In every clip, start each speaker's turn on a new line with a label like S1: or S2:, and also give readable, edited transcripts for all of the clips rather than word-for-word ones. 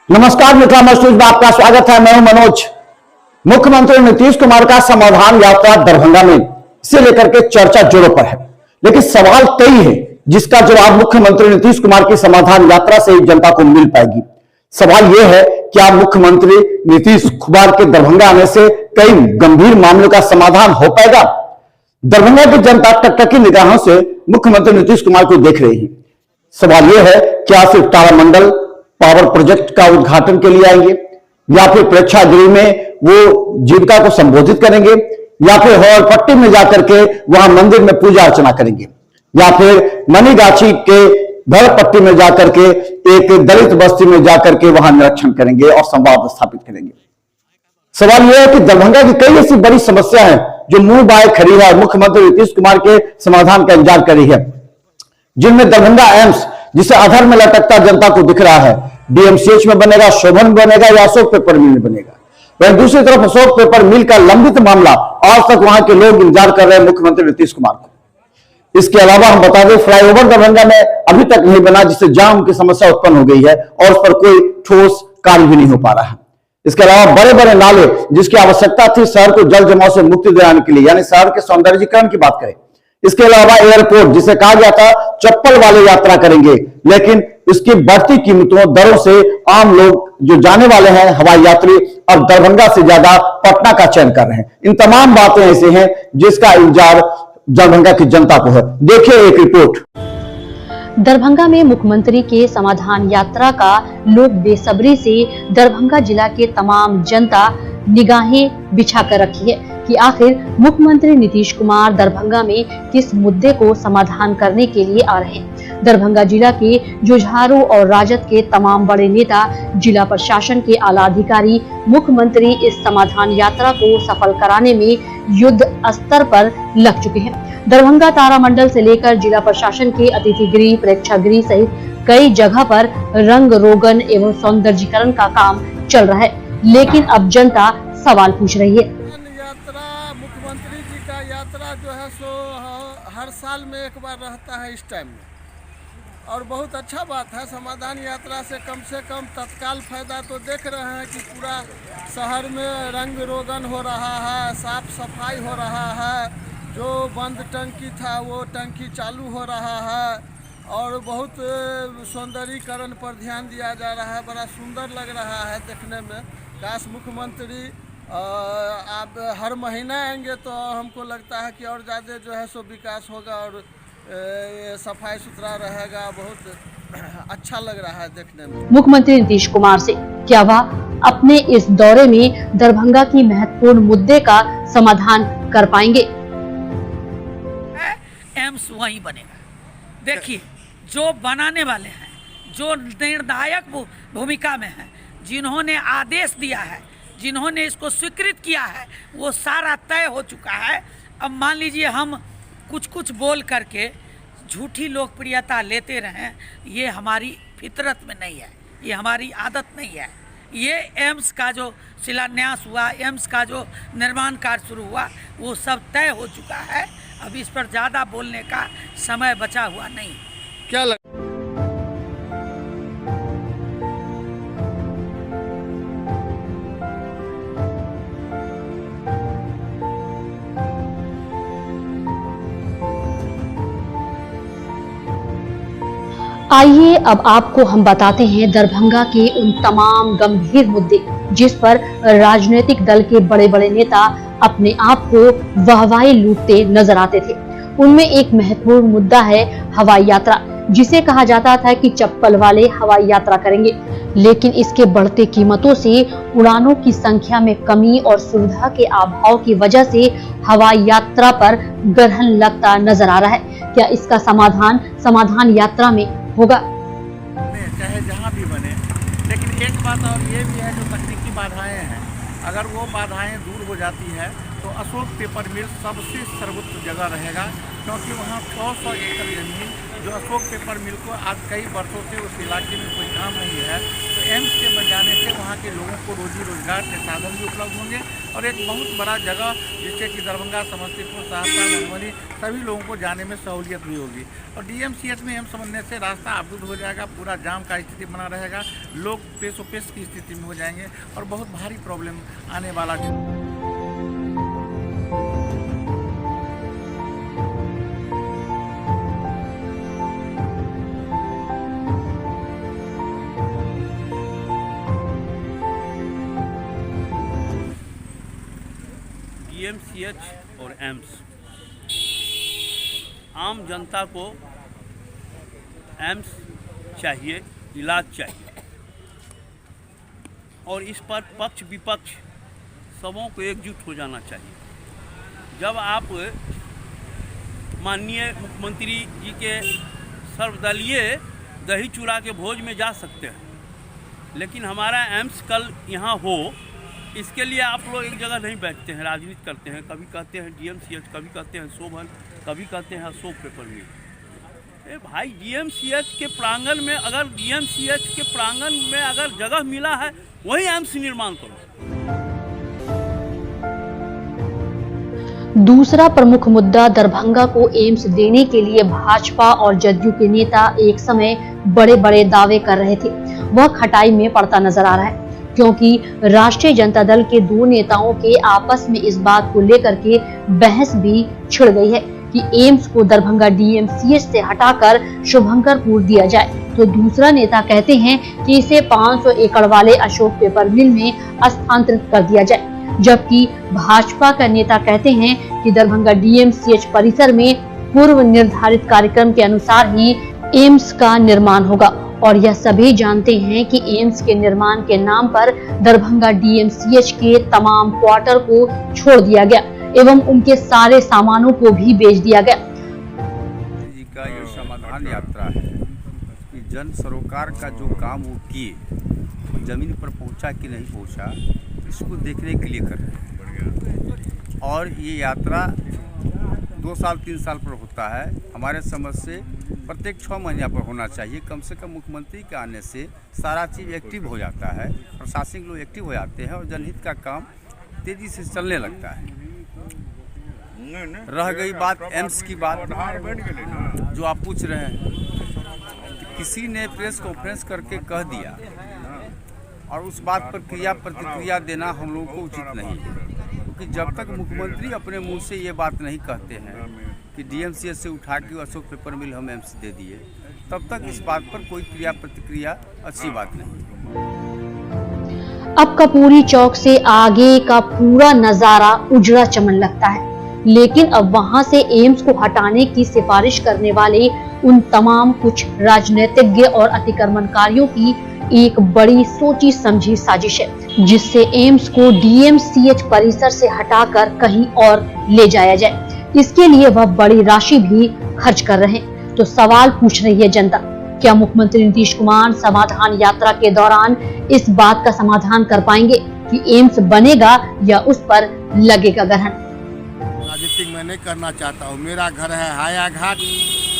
S1: नमस्कार Mithila must news में आपका स्वागत है। मैं हूं मनोज। मुख्यमंत्री नीतीश कुमार का समाधान यात्रा दरभंगा में इसे लेकर के चर्चा जोरों पर है, लेकिन सवाल कई है जिसका जवाब मुख्यमंत्री नीतीश कुमार की समाधान यात्रा से जनता को मिल पाएगी। सवाल यह है, क्या मुख्यमंत्री नीतीश कुमार के दरभंगा आने से कई गंभीर मामलों का समाधान हो पाएगा? दरभंगा की जनता टकटकी निगाहों से मुख्यमंत्री नीतीश कुमार को देख रही है। सवाल यह है, क्या सिर्फ तारामंडल पावर प्रोजेक्ट का उद्घाटन के लिए आएंगे, या फिर प्रेक्षागृह में वो जीविका को संबोधित करेंगे, या फिर हॉलपट्टी में जाकर के वहां मंदिर में पूजा अर्चना करेंगे, या फिर मनीगाछी के भरपट्टी में जाकर के एक दलित बस्ती में जाकर के वहां निरीक्षण करेंगे और संवाद स्थापित करेंगे। सवाल यह है कि दरभंगा की कई ऐसी बड़ी समस्या है जो मुंह बाए खड़ी है और मुख्यमंत्री नीतीश कुमार के समाधान का इंतजार कर रही है, जिनमें दरभंगा एम्स जिसे अधर में लटकता जनता को दिख रहा है, डीएमसीएच में बनेगा, शोभन में बनेगा या अशोक पेपर मिल में बनेगा। वहीं दूसरी तरफ अशोक पेपर मिल का लंबित मामला आज तक वहां के लोग इंतजार कर रहे हैं मुख्यमंत्री नीतीश कुमार को। इसके अलावा हम बता दें, फ्लाईओवर दरभंगा में अभी तक नहीं बना, जिससे जाम की समस्या उत्पन्न हो गई है और उस पर कोई ठोस कार्य भी नहीं हो पा रहा है। इसके अलावा बड़े बड़े नाले जिसकी आवश्यकता थी शहर को जल जमाव से मुक्ति दिलाने के लिए, यानी शहर के सौंदर्यीकरण की बात करें। इसके अलावा एयरपोर्ट जिसे कहा गया था चप्पल वाले यात्रा करेंगे, लेकिन इसकी बढ़ती कीमतों दरों से आम लोग जो जाने वाले हैं हवाई यात्री अब दरभंगा से ज्यादा पटना का चयन कर रहे हैं। इन तमाम बातें ऐसे हैं जिसका इंतजार दरभंगा की जनता को है। देखिए एक रिपोर्ट।
S2: दरभंगा में मुख्यमंत्री के समाधान यात्रा का लोग बेसब्री से दरभंगा जिला के तमाम जनता निगाहें बिछा कर रखी है कि आखिर मुख्यमंत्री नीतीश कुमार दरभंगा में किस मुद्दे को समाधान करने के लिए आ रहे हैं। दरभंगा जिला के जुझारू और राजद के तमाम बड़े नेता, जिला प्रशासन के आला अधिकारी मुख्यमंत्री इस समाधान यात्रा को सफल कराने में युद्ध स्तर पर लग चुके हैं। दरभंगा तारामंडल से लेकर जिला प्रशासन के अतिथि गृह, प्रेक्षागृह सहित कई जगह पर रंग रोगन एवं सौंदर्यीकरण का काम चल रहा है, लेकिन अब जनता सवाल पूछ रही है।
S3: यात्रा मुख्यमंत्री जी का यात्रा जो है सो हर साल में एक बार रहता है इस टाइम में, और बहुत अच्छा बात है। समाधान यात्रा से कम तत्काल फायदा तो देख रहे हैं कि पूरा शहर में रंग रोगन हो रहा है, साफ सफाई हो रहा है, जो बंद टंकी था वो टंकी चालू हो रहा है, और बहुत सौंदर्यीकरण पर ध्यान दिया जा रहा है। बड़ा सुंदर लग रहा है देखने में। काश मुख्यमंत्री आप हर महीना आएंगे तो हमको लगता है कि और ज़्यादा जो है सो विकास होगा और सफाई सुथरा रहेगा। बहुत अच्छा लग रहा है देखने में।
S2: मुख्यमंत्री नीतीश कुमार से क्या वह अपने इस दौरे में दरभंगा की महत्वपूर्ण मुद्दे का समाधान कर पाएंगे?
S4: एम्स वहीं बनेगा। देखिए, जो बनाने वाले हैं, जो निर्णायक भूमिका में हैं, जिन्होंने आदेश दिया है, जिन्होंने इसको स्वीकृत किया है, वो सारा तय हो चुका है। अब मान लीजिए हम कुछ बोल करके झूठी लोकप्रियता लेते रहें, ये हमारी फितरत में नहीं है, ये हमारी आदत नहीं है। ये एम्स का जो शिलान्यास हुआ, एम्स का जो निर्माण कार्य शुरू हुआ, वो सब तय हो चुका है। अब इस पर ज़्यादा बोलने का समय बचा हुआ नहीं।
S3: क्या लग
S2: आइए अब आपको हम बताते हैं दरभंगा के उन तमाम गंभीर मुद्दे जिस पर राजनीतिक दल के बड़े बड़े नेता अपने आप को वाहवाही लूटते नजर आते थे। उनमें एक महत्वपूर्ण मुद्दा है हवाई यात्रा, जिसे कहा जाता था कि चप्पल वाले हवाई यात्रा करेंगे, लेकिन इसके बढ़ते कीमतों से उड़ानों की संख्या में कमी और सुविधा के अभाव की वजह से हवाई यात्रा पर ग्रहण लगता नजर आ रहा है। क्या इसका समाधान यात्रा में होगा?
S5: चाहे जहाँ भी बने, लेकिन एक बात और ये भी है, जो तकनीकी बाधाएं हैं, अगर वो बाधाएं दूर हो जाती है तो अशोक पेपर मिल सबसे सर्वोच्च जगह रहेगा, क्योंकि वहाँ 100 एकड़ जमीन जो अशोक पेपर मिल को आज कई वर्षों से उस इलाके में कोई काम नहीं है, तो एम्स के बन जाने से वहाँ के लोगों को रोजी रोजगार के साधन भी उपलब्ध होंगे और एक बहुत बड़ा जगह जिससे कि दरभंगा, समस्तीपुर, सहरसा, मधुबनी सभी लोगों को जाने में सहूलियत भी होगी। और DMCH में एम्स बनने से रास्ता अवरुद्ध हो जाएगा, पूरा जाम का स्थिति बना रहेगा, लोग पेश की स्थिति में हो जाएंगे और बहुत भारी प्रॉब्लम आने वाला है।
S6: DMCH और एम्स, आम जनता को एम्स चाहिए, इलाज चाहिए और इस पर पक्ष विपक्ष सबों को एकजुट हो जाना चाहिए। जब आप माननीय मुख्यमंत्री जी के सर्वदलीय दही चूड़ा के भोज में जा सकते हैं, लेकिन हमारा एम्स कल यहाँ हो, इसके लिए आप लोग एक जगह नहीं बैठते हैं, राजनीति करते हैं। कभी कहते हैं DMCH, कभी कहते हैं शोभन, कभी कहते हैं अशोक पेपर मिल। भाई DMCH के प्रांगण में अगर जगह मिला है वही एम्स निर्माण करो।
S2: दूसरा प्रमुख मुद्दा दरभंगा को एम्स देने के लिए भाजपा और जदयू के नेता एक समय बड़े बड़े दावे कर रहे थे, वह खटाई में पड़ता नजर आ रहा है, क्योंकि राष्ट्रीय जनता दल के दो नेताओं के आपस में इस बात को लेकर के बहस भी छिड़ गई है कि एम्स को दरभंगा DMCH से हटाकर शुभंकरपुर दिया जाए, तो दूसरा नेता कहते हैं कि इसे 500 एकड़ वाले अशोक पेपर मिल में स्थानांतरित कर दिया जाए, जबकि भाजपा का नेता कहते हैं कि दरभंगा DMCH परिसर में पूर्व निर्धारित कार्यक्रम के अनुसार ही एम्स का निर्माण होगा और यह सभी जानते हैं कि एम्स के निर्माण के नाम पर दरभंगा DMCH के तमाम क्वार्टर को छोड़ दिया गया एवं उनके सारे सामानों को भी बेच दिया गया।
S7: जी का ये समाधान यात्रा है कि जन सरोकार का जो काम वो किए, जमीन पर पहुंचा कि नहीं पहुंचा, इसको देखने के लिए कर रहे हैं। और ये यात्रा 2 साल 3 साल पर होता है। हमारे समझ से प्रत्येक 6 महीने पर होना चाहिए। कम से कम मुख्यमंत्री के आने से सारा चीज़ एक्टिव हो जाता है, प्रशासनिक लोग एक्टिव हो जाते हैं और जनहित का काम तेज़ी से चलने लगता है। रह गई बात एम्स की बात जो आप पूछ रहे हैं, किसी ने प्रेस कॉन्फ्रेंस करके कह दिया और उस बात पर क्रिया प्रतिक्रिया देना हम लोगों को उचित नहीं है, क्योंकि जब तक मुख्यमंत्री अपने मुंह से ये बात नहीं कहते हैं कि DMCH से उठा के अशोक पेपर मिल हम एम्स दे दिए, तब तक इस बात पर कोई क्रिया प्रतिक्रिया अच्छी बात नहीं।
S2: अब कपूरी चौक से आगे का पूरा नजारा उजड़ा चमन लगता है, लेकिन अब वहां से एम्स को हटाने की सिफारिश करने वाले उन तमाम कुछ राजनीतिज्ञ और अतिक्रमणकारियों की एक बड़ी सोची समझी साजिश है, जिससे एम्स को DMCH परिसर से हटाकर कहीं और ले जाया जाए। इसके लिए वह बड़ी राशि भी खर्च कर रहे हैं। तो सवाल पूछ रही है जनता, क्या मुख्यमंत्री नीतीश कुमार समाधान यात्रा के दौरान इस बात का समाधान कर पाएंगे कि एम्स बनेगा या उस पर लगेगा ग्रहण?
S3: राजनीतिक मैं नहीं करना चाहता हूँ। मेरा घर है हायाघाट।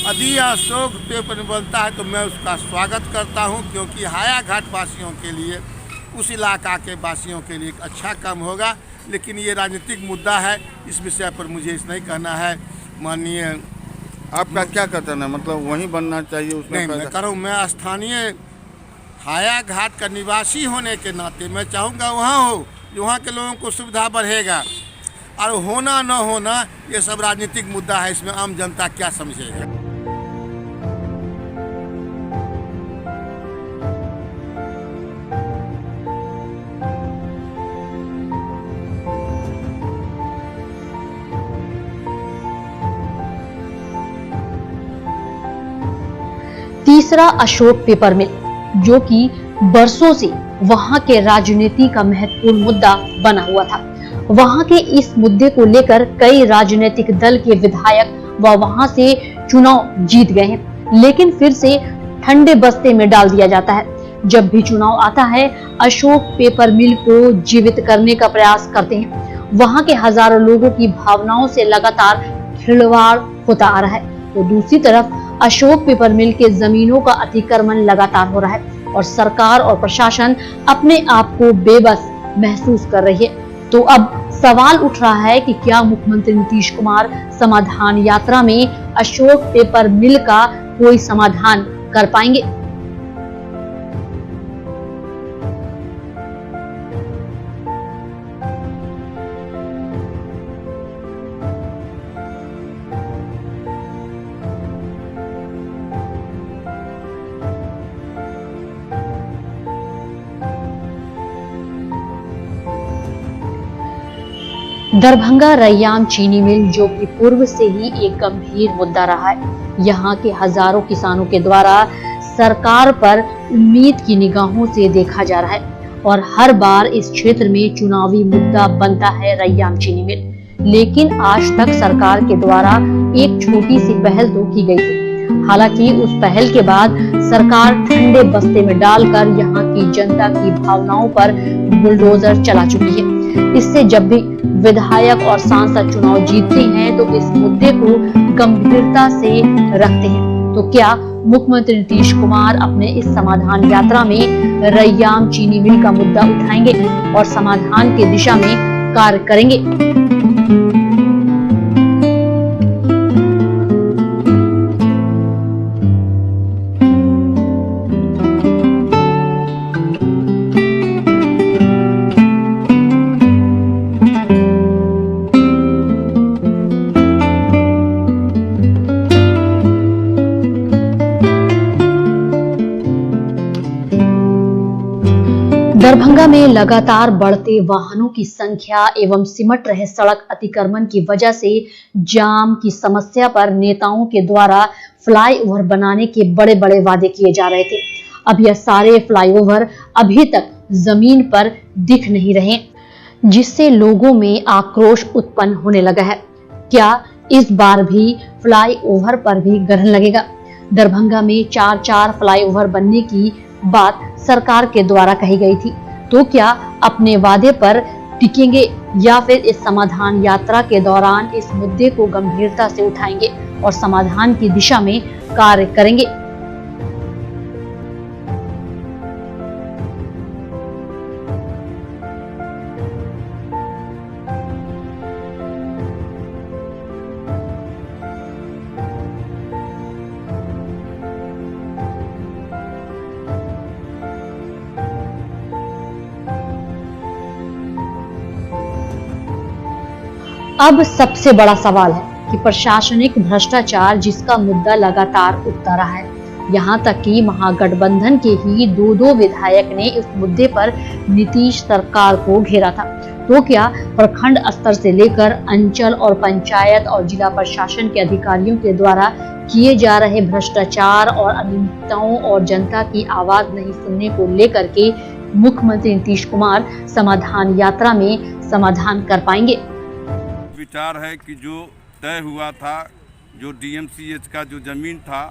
S3: यदि अशोक पेपर बनता है तो मैं उसका स्वागत करता हूँ, क्योंकि हायाघाट वासियों के लिए, उस इलाका के वासियों के लिए एक अच्छा काम होगा। लेकिन ये राजनीतिक मुद्दा है, इस विषय पर मुझे इस नहीं कहना है। माननीय
S8: आपका क्या कहना है, मतलब वहीं बनना चाहिए? उसमें
S3: नहीं, मैं कह रहा हूँ, मैं स्थानीय हायाघाट का निवासी होने के नाते मैं चाहूँगा वहाँ हो, वहाँ के लोगों को सुविधा बढ़ेगा। और होना न होना ये सब राजनीतिक मुद्दा है, इसमें आम जनता क्या समझेगा।
S2: तीसरा अशोक पेपर मिल, जो कि बरसों से वहां के राजनीति का महत्वपूर्ण मुद्दा बना हुआ था। वहां के इस मुद्दे को लेकर कई राजनीतिक दल के विधायक वहां से चुनाव जीत गए हैं, लेकिन फिर से ठंडे बस्ते में डाल दिया जाता है। जब भी चुनाव आता है, अशोक पेपर मिल को जीवित करने का प्रयास करते हैं। वहां के हजारों लोगों की भावनाओं से लगातार खिलवाड़ होता आ रहा है। तो दूसरी तरफ अशोक पेपर मिल के जमीनों का अतिक्रमण लगातार हो रहा है और सरकार और प्रशासन अपने आप को बेबस महसूस कर रही है। तो अब सवाल उठ रहा है कि क्या मुख्यमंत्री नीतीश कुमार समाधान यात्रा में अशोक पेपर मिल का कोई समाधान कर पाएंगे? दरभंगा रैयाम चीनी मिल जो कि पूर्व से ही एक गंभीर मुद्दा रहा है। यहाँ के हजारों किसानों के द्वारा सरकार पर उम्मीद की निगाहों से देखा जा रहा है और हर बार इस क्षेत्र में चुनावी मुद्दा बनता है रैयाम चीनी मिल। लेकिन आज तक सरकार के द्वारा एक छोटी सी पहल तो की गई थी। हालांकि उस पहल के बाद सरकार ठंडे बस्ते में डालकर यहाँ की जनता की भावनाओं पर बुलडोजर चला चुकी है। इससे जब भी विधायक और सांसद चुनाव जीतते हैं तो इस मुद्दे को गंभीरता से रखते हैं। तो क्या मुख्यमंत्री नीतीश कुमार अपने इस समाधान यात्रा में रैयाम चीनी मिल का मुद्दा उठाएंगे और समाधान की दिशा में कार्य करेंगे? दरभंगा में लगातार बढ़ते वाहनों की संख्या एवं सिमट रहे सड़क अतिक्रमण की वजह से जाम की समस्या पर नेताओं के द्वारा फ्लाईओवर बनाने के बड़े बड़े वादे किए जा रहे थे। अब यह सारे फ्लाईओवर अभी तक जमीन पर दिख नहीं रहे, जिससे लोगों में आक्रोश उत्पन्न होने लगा है। क्या इस बार भी फ्लाईओवर पर भी ग्रहण लगेगा? दरभंगा में 4 फ्लाईओवर बनने की बात सरकार के द्वारा कही गई थी, तो क्या अपने वादे पर टिकेंगे या फिर इस समाधान यात्रा के दौरान इस मुद्दे को गंभीरता से उठाएंगे और समाधान की दिशा में कार्य करेंगे? अब सबसे बड़ा सवाल है कि प्रशासनिक भ्रष्टाचार जिसका मुद्दा लगातार उठता रहा है। यहाँ तक कि महागठबंधन के ही 2 विधायक ने इस मुद्दे पर नीतीश सरकार को घेरा था। तो क्या प्रखंड स्तर से लेकर अंचल और पंचायत और जिला प्रशासन के अधिकारियों के द्वारा किए जा रहे भ्रष्टाचार और अनियमितताओं और जनता की आवाज नहीं सुनने को लेकर के मुख्यमंत्री नीतीश कुमार समाधान यात्रा में समाधान कर पाएंगे?
S8: विचार है कि जो तय हुआ था, जो डीएमसीएच का जो ज़मीन था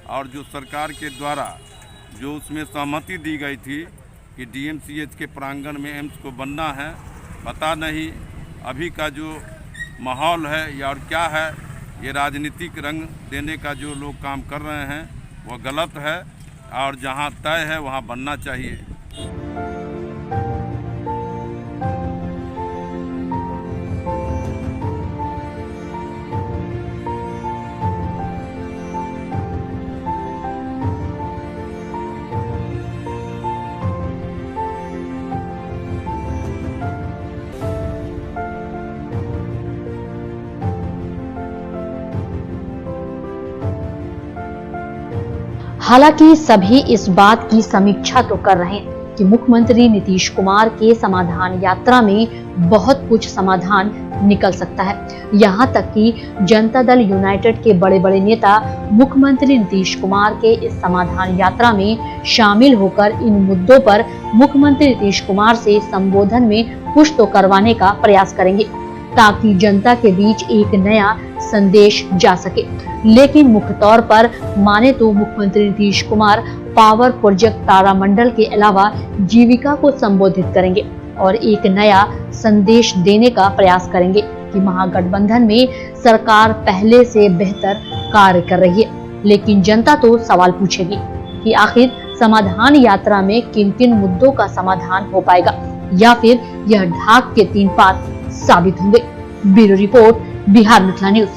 S8: और जो सरकार के द्वारा जो उसमें सहमति दी गई थी कि डीएमसीएच के प्रांगण में एम्स को बनना है, पता नहीं अभी का जो माहौल है या और क्या है, ये राजनीतिक रंग देने का जो लोग काम कर रहे हैं वो गलत है और जहां तय है वहां बनना चाहिए।
S2: हालांकि सभी इस बात की समीक्षा तो कर रहे हैं कि मुख्यमंत्री नीतीश कुमार के समाधान यात्रा में बहुत कुछ समाधान निकल सकता है। यहाँ तक कि जनता दल यूनाइटेड के बड़े बड़े नेता मुख्यमंत्री नीतीश कुमार के इस समाधान यात्रा में शामिल होकर इन मुद्दों पर मुख्यमंत्री नीतीश कुमार से संबोधन में कुछ तो करवाने का प्रयास करेंगे ताकि जनता के बीच एक नया संदेश जा सके। लेकिन मुख्य तौर पर माने तो मुख्यमंत्री नीतीश कुमार पावर प्रोजेक्ट तारामंडल के अलावा जीविका को संबोधित करेंगे और एक नया संदेश देने का प्रयास करेंगे कि महागठबंधन में सरकार पहले से बेहतर कार्य कर रही है। लेकिन जनता तो सवाल पूछेगी कि आखिर समाधान यात्रा में किन किन मुद्दों का समाधान हो पाएगा या फिर यह ढाक के 3 पात साबित होंगे। Bureau report, Bihar Mithila news.